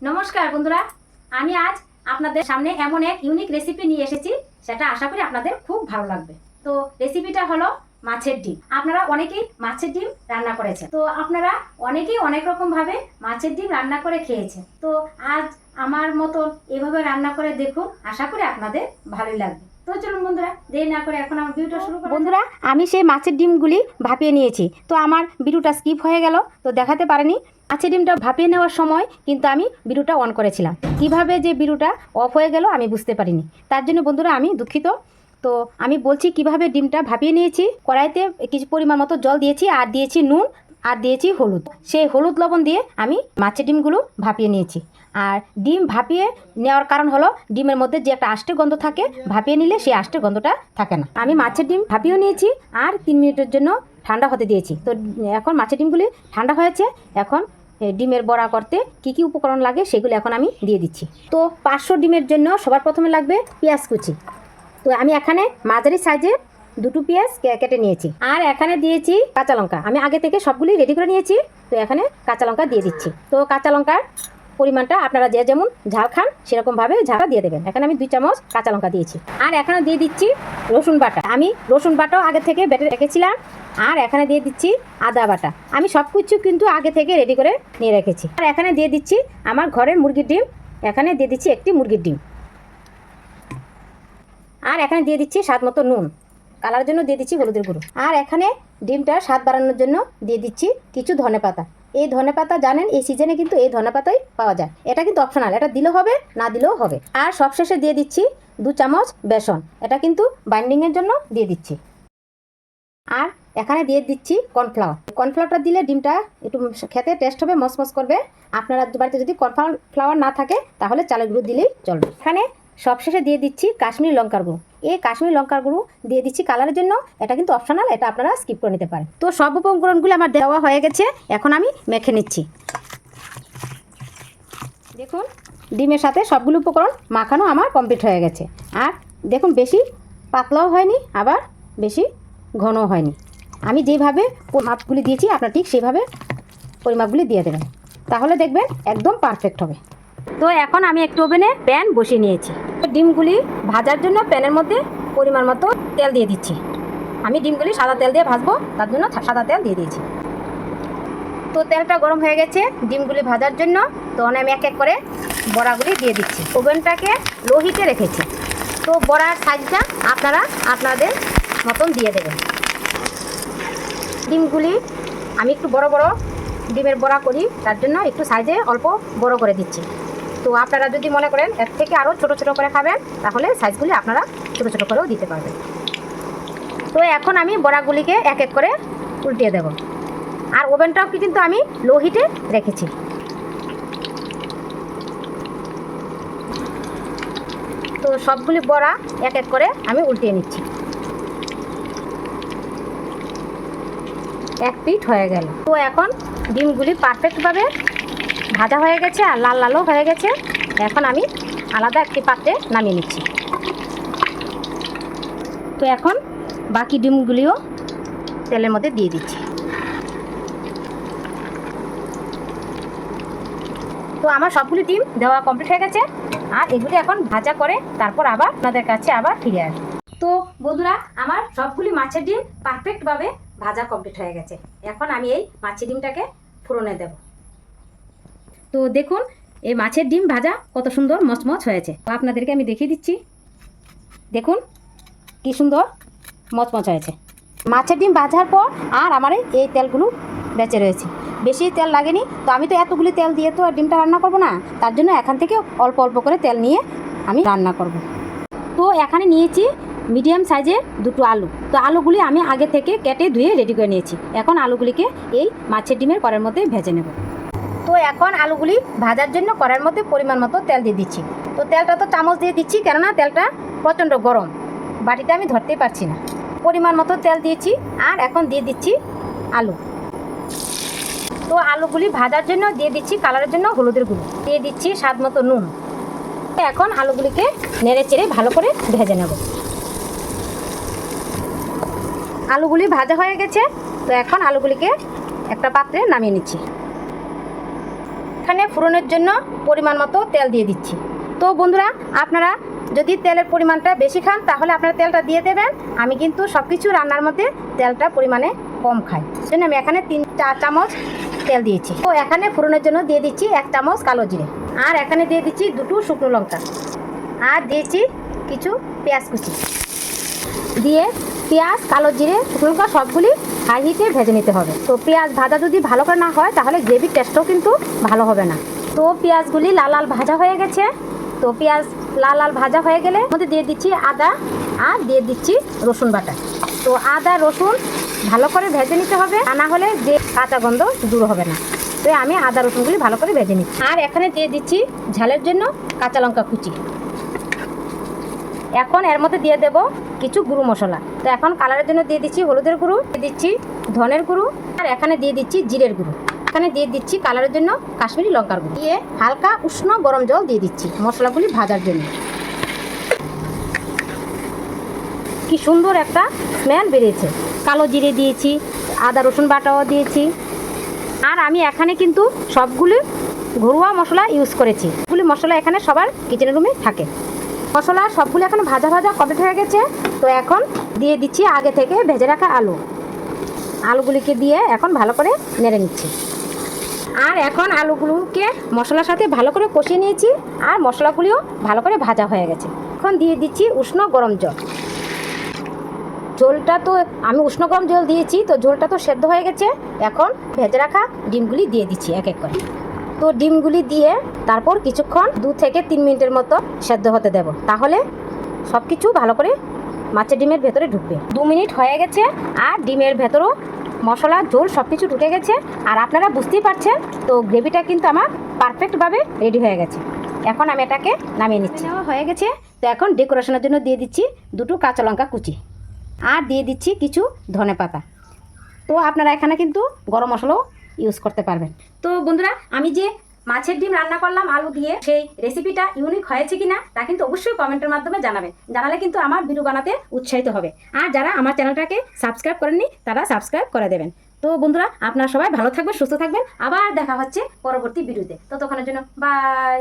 নমস্কার বন্ধুরা, আমি আজ আপনাদের সামনে এমন এক ইউনিক রেসিপি নিয়ে এসেছি, সেটা আশা করি আপনাদের খুব ভালো লাগবে। তো রেসিপিটা হলো মাছের ডিম। আপনারা অনেকেই মাছের ডিম রান্না করেছেন, তো আপনারা অনেকেই অনেক রকম ভাবে মাছের ডিম রান্না করে খেয়েছেন। তো আজ আমার মতন এভাবে রান্না করে দেখুন, আশা করি আপনাদের ভালোই লাগবে। তো চলুন বন্ধুরা, দেরি না করে এখন আমার ভিডিওটা শুরু করুন। বন্ধুরা, আমি সেই মাছের ডিমগুলি ভাপিয়ে নিয়েছি। তো আমার ভিডিওটা স্কিপ হয়ে গেল, তো দেখাতে পারিনি। মাছের ডিমটা ভাপিয়ে নেওয়ার সময় কিন্তু আমি ভিডিওটা অন করেছিলাম। কিভাবে যে ভিডিওটা অফ হয়ে গেল আমি বুঝতে পারিনি, তার জন্য বন্ধুরা আমি দুঃখিত। তো আমি বলছি কিভাবে ডিমটা ভাপিয়ে নিয়েছি। কড়াইতে কিছু পরিমাণ মতো জল দিয়েছি, আর দিয়েছি নুন, আর দিয়েছি হলুদ। সেই হলুদ লবণ দিয়ে আমি মাছের ডিমগুলো ভাপিয়ে নিয়েছি। আর ডিম ভাপিয়ে নেওয়ার কারণ হলো ডিমের মধ্যে যে একটা আষ্টে গন্ধ থাকে, ভাপিয়ে নিলে সেই আষ্টে গন্ধটা থাকে না। আমি মাছের ডিম ভাপিয়ে নিয়েছি আর 3 মিনিটের জন্য ঠান্ডা হতে দিয়েছি। তো এখন মাছের ডিমগুলি ঠান্ডা হয়েছে। এখন ডিমের বড়া করতে কি কি উপকরণ লাগে সেগুলো এখন আমি দিয়ে দিচ্ছি। তো 500 ডিমের জন্য সবার প্রথমে লাগবে পেঁয়াজ কুচি। তো আমি এখানে মাঝারি সাইজের 2টো পেঁয়াজ কেটে নিয়েছি। আর এখানে দিয়েছি কাঁচা লঙ্কা। আমি আগে থেকে সবগুলি রেডি করে নিয়েছি। তো এখানে কাঁচা লঙ্কা দিয়ে দিচ্ছি। তো কাঁচা লঙ্কার পরিমাণটা আপনারা যে যেমন ঝাল খান সেরকমভাবে ঝালটা দিয়ে দেবেন। এখানে আমি 2 চামচ কাঁচা লঙ্কা দিয়েছি। আর এখানে দিয়ে দিচ্ছি রসুন বাটা। আমি রসুন বাটাও আগে থেকে বেটে রেখেছিলাম। আর এখানে দিয়ে দিচ্ছি আদা বাটা। আমি সব কিছু কিন্তু আগে থেকে রেডি করে নিয়ে রেখেছি। আর এখানে দিয়ে দিচ্ছি আমার ঘরের মুরগির ডিম। এখানে দিয়ে দিচ্ছি একটি মুরগির ডিম। আর এখানে দিয়ে দিচ্ছি স্বাদ মতো নুন। কালার জন্য দিয়ে দিচ্ছি হলুদের গুঁড়ো। আর এখানে ডিমটার স্বাদ বাড়ানোর জন্য দিয়ে দিচ্ছি কিছু ধনেপাতা। এই ধনেপাতা জানেন এই সিজনে কিন্তু এই ধনেপাতাই পাওয়া যায়। এটা কিন্তু অপশনাল, এটা দিলেও হবে না দিলেও হবে। আর সবশেষে দিয়ে দিচ্ছি 2 চামচ বেসন। এটা কিন্তু বাইন্ডিংয়ের জন্য দিয়ে দিচ্ছি। আর এখানে দিয়ে দিচ্ছি কর্নফ্লাওয়ার। কর্নফ্লাওয়ারটা দিলে ডিমটা একটু খেতে টেস্ট হবে, মসমস করবে। আপনারা বাড়িতে যদি কর্নফ্লাওয়ার না থাকে তাহলে চালের গুঁড়ো দিলেই চলবে। এখানে সবশেষে দিয়ে দিচ্ছি কাশ্মীরি লঙ্কার গুঁড়ো। এই কাশ্মীরি লঙ্কার গুঁড়ো দিয়ে দিচ্ছি কালারের জন্য। এটা কিন্তু অপশনাল, এটা আপনারা স্কিপ করে নিতে পারেন। তো সব উপকরণগুলো আমার দেওয়া হয়ে গেছে। এখন আমি মেখে নিচ্ছি। দেখুন ডিমের সাথে সবগুলো উপকরণ মাখানো আমার কমপ্লিট হয়ে গেছে। আর দেখুন বেশি পাতলাও হয়নি, আবার বেশি ঘনও হয়নি। আমি যেভাবে মাপগুলি দিয়েছি আপনারা ঠিক সেভাবে পরিমাপগুলি দিয়ে দেবেন, তাহলে দেখবেন একদম পারফেক্ট হবে। তো এখন আমি একটু ওভেনে প্যান বসিয়ে নিয়েছি। ডিমগুলি ভাজার জন্য প্যানের মধ্যে পরিমাণ মতো তেল দিয়ে দিচ্ছি। আমি ডিমগুলি সাদা তেল দিয়ে ভাজবো, তার জন্য সাদা তেল দিয়ে দিয়েছি। তো তেলটা গরম হয়ে গেছে ডিমগুলি ভাজার জন্য। তো আমি এক এক করে বড়াগুলি দিয়ে দিচ্ছি। ওভেনটাকে লো হিটে রেখেছি। তো বড়ার সাইজটা আপনারা আপনাদের মতন দিয়ে দেবেন। ডিমগুলি আমি একটু বড় বড় ডিমের বড়া করি, তার জন্য একটু সাইজে অল্প বড় করে দিচ্ছি। তো আপনারা যদি মনে করেন এর থেকে আরও ছোট ছোট করে খাবেন, তাহলে সাইজগুলি আপনারা ছোট ছোট করেও দিতে পারবেন। তো এখন আমি বড়াগুলিকে এক এক করে উল্টিয়ে দেব। আর ওভেনটাও কিন্তু আমি লো হিটে রেখেছি। তো সবগুলি বড়া এক এক করে আমি উল্টিয়ে নিচ্ছি। এক পিঠ হয়ে গেল। তো এখন ডিমগুলি পারফেক্টভাবে ভাজা হয়ে গেছে আর লাল লালও হয়ে গেছে। এখন আমি আলাদা একটি পাত্রে নামিয়ে নিচ্ছি। তো এখন বাকি ডিমগুলিও তেলের মধ্যে দিয়ে দিচ্ছি। তো আমার সবগুলি ডিম দেওয়া কমপ্লিট হয়ে গেছে। আর এগুলি এখন ভাজা করে তারপর আবার আপনাদের কাছে আবার ফিরে আসবে। তো বন্ধুরা, আমার সবগুলি মাছের ডিম পারফেক্টভাবে ভাজা কমপ্লিট হয়ে গেছে। এখন আমি এই মাছের ডিমটাকে ফোড়নে দেব। তো দেখুন এই মাছের ডিম ভাজা কত সুন্দর মচমচ হয়েছে। আপনাদেরকে আমি দেখিয়ে দিচ্ছি। দেখুন কি সুন্দর মচমচ হয়েছে। মাছের ডিম ভাজার পর আর আমার এই তেলগুলো বেঁচে রয়েছে, বেশি তেল লাগেনি। তো আমি তো এতগুলি তেল দিয়ে তো আর ডিমটা রান্না করব না, তার জন্য এখান থেকে অল্প অল্প করে তেল নিয়ে আমি রান্না করব। তো এখানে নিয়েছি মিডিয়াম সাইজের 2টো আলু। তো আলুগুলি আমি আগে থেকে কেটে ধুয়ে রেডি করে নিয়েছি। এখন আলুগুলিকে এই মাছের ডিমের কড়াইয়ের মধ্যে ভেজে নেব। তো এখন আলুগুলি ভাজার জন্য কড়াইয়ের মধ্যে পরিমাণ মতো তেল দিয়ে দিচ্ছি। তো তেলটা তো চামচ দিয়ে দিচ্ছি, কেননা তেলটা প্রচণ্ড গরম, বাটিটা আমি ধরতেই পারছি না। পরিমাণ মতো তেল দিয়েছি। আর এখন দিয়ে দিচ্ছি আলু। তো আলুগুলি ভাজার জন্য দিয়ে দিচ্ছি কালারের জন্য হলুদের গুঁড়ো, দিয়ে দিচ্ছি স্বাদ মতো নুন। এখন আলুগুলিকে নেড়ে চেড়ে ভালো করে ভেজে নেব। আলুগুলি ভাজা হয়ে গেছে। তো এখন আলুগুলিকে একটা পাত্রে নামিয়ে নিচ্ছি। এখানে ফোড়নের জন্য পরিমাণ মতো তেল দিয়ে দিচ্ছি। তো বন্ধুরা, আপনারা যদি তেলের পরিমাণটা বেশি খান তাহলে আপনারা তেলটা দিয়ে দেবেন। আমি কিন্তু সব কিছু রান্নার মধ্যে তেলটা পরিমাণে কম খাই, জন্য আমি এখানে 3-4 চামচ তেল দিয়েছি। তো এখানে ফোড়নের জন্য দিয়ে দিচ্ছি 1 চামচ কালো জিরে, আর এখানে দিয়ে দিচ্ছি 2টো শুকনো লঙ্কা, আর দিয়েছি কিছু পেঁয়াজ কুচি দিয়ে পেঁয়াজ, কালো জিরে, শুকনো লঙ্কা সবগুলি হাই হিটে ভেজে নিতে হবে। তো পেঁয়াজ ভাজা যদি ভালো করে না হয় তাহলে গ্রেভির টেস্টও কিন্তু ভালো হবে না। তো পেঁয়াজগুলি লাল লাল ভাজা হয়ে গেছে। তো পেঁয়াজ লাল লাল ভাজা হয়ে গেলে মধ্যে দিয়ে দিচ্ছি আদা আর দিয়ে দিচ্ছি রসুন বাটা। তো আদা রসুন ভালো করে ভেজে নিতে হবে, তা না হলে যে কাঁচা গন্ধ দূর হবে না। তো আমি আদা রসুনগুলি ভালো করে ভেজে নিচ্ছি। আর এখানে দিয়ে দিচ্ছি ঝালের জন্য কাঁচা লঙ্কা কুচি। এখন এর মধ্যে দিয়ে দেব কিছু গুঁড়ো মশলা। তো এখন কালারের জন্য দিয়ে দিচ্ছি হলুদের গুঁড়ো, দিয়ে দিচ্ছি ধনের গুঁড়ো, আর এখানে দিয়ে দিচ্ছি জিরের গুঁড়ো। এখানে দিয়ে দিচ্ছি কালারের জন্য কাশ্মীরি লঙ্কার গুঁড়ো, দিয়ে হালকা উষ্ণ গরম জল দিয়ে দিচ্ছি মশলাগুলি ভাজার জন্য। কি সুন্দর একটা স্মেল বেরিয়েছে। কালো জিরে দিয়েছি, আদা রসুন বাটাও দিয়েছি, আর আমি এখানে কিন্তু সবগুলি ঘরোয়া মশলা ইউজ করেছি। এগুলি মশলা এখানে সবার কিচেন রুমে থাকে। মশলা সবগুলো এখন ভাজা ভাজা কমপ্লিট হয়ে গেছে। তো এখন দিয়ে দিচ্ছি আগে থেকে ভেজে রাখা আলুগুলিকে দিয়ে এখন ভালো করে নেড়ে নিচ্ছি। আর এখন আলুগুলোকে মশলার সাথে ভালো করে কষিয়ে নিয়েছি, আর মশলাগুলিও ভালো করে ভাজা হয়ে গেছে। এখন দিয়ে দিচ্ছি উষ্ণ গরম জল। ঝোলটা তো আমি উষ্ণ গরম জল দিয়েছি, তো ঝোলটা তো সেদ্ধ হয়ে গেছে। এখন ভেজে রাখা ডিমগুলি দিয়ে দিচ্ছি এক এক করে। তো ডিমগুলি দিয়ে তারপর কিছুক্ষণ 2 থেকে 3 মিনিটের মতো সেদ্ধ হতে দেব, তাহলে সব কিছু ভালো করে মাছের ডিমের ভেতরে ঢুকবে। 2 মিনিট হয়ে গেছে, আর ডিমের ভেতরও মশলা ঝোল সব কিছু ঢুকে গেছে। আর আপনারা বুঝতেই পারছেন, তো গ্রেভিটা কিন্তু আমার পারফেক্টভাবে রেডি হয়ে গেছে। এখন আমি এটাকে নামিয়ে নিচ্ছি। নেওয়া হয়ে গেছে। তো এখন ডেকোরেশনের জন্য দিয়ে দিচ্ছি 2টো কাঁচা লঙ্কা কুচি, আর দিয়ে দিচ্ছি কিছু ধনেপাতা। তো আপনারা এখানে কিন্তু গরম মশলাও ইউজ করতে পারবেন। তো বন্ধুরা, আমি যে মাছের ডিম রান্না করলাম আলু দিয়ে, সেই রেসিপিটা ইউনিক হয়েছে কিনা তা কিন্তু অবশ্যই কমেন্টের মাধ্যমে জানাবেন। জানালে কিন্তু আমার ভিডিও বানাতে উৎসাহিত হবে। আর যারা আমার চ্যানেলটাকে সাবস্ক্রাইব করেননি তারা সাবস্ক্রাইব করে দেবেন। তো বন্ধুরা, আপনারা সবাই ভালো থাকবেন, সুস্থ থাকবেন। আবার দেখা হচ্ছে পরবর্তী ভিডিওতে। ততক্ষণের জন্য বাই।